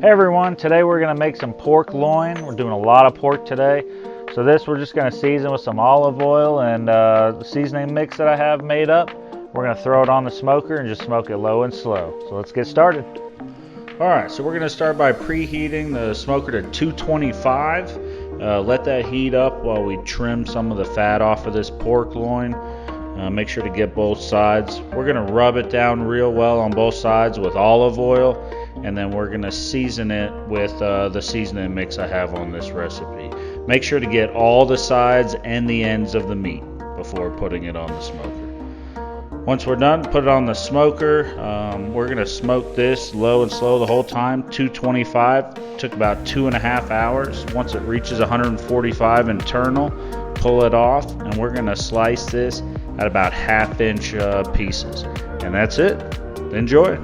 Hey everyone, today we're going to make some pork loin. We're doing a lot of pork today. So this we're just going to season with some olive oil and the seasoning mix that I have made up. We're going to throw it on the smoker and just smoke it low and slow. So let's get started. Alright, so we're going to start by preheating the smoker to 225. Let that heat up while we trim some of the fat off of this pork loin. Make sure to get both sides. We're going to rub it down real well on both sides with olive oil, and then we're going to season it with the seasoning mix I have on this recipe. Make sure to get all the sides and the ends of the meat before putting it on the smoker. Once we're done, put it on the smoker. We're going to smoke this low and slow the whole time, 225. Took about 2.5 hours. Once it reaches 145 internal, pull it off, and we're going to slice this at about 1/2 inch pieces. And that's it. Enjoy.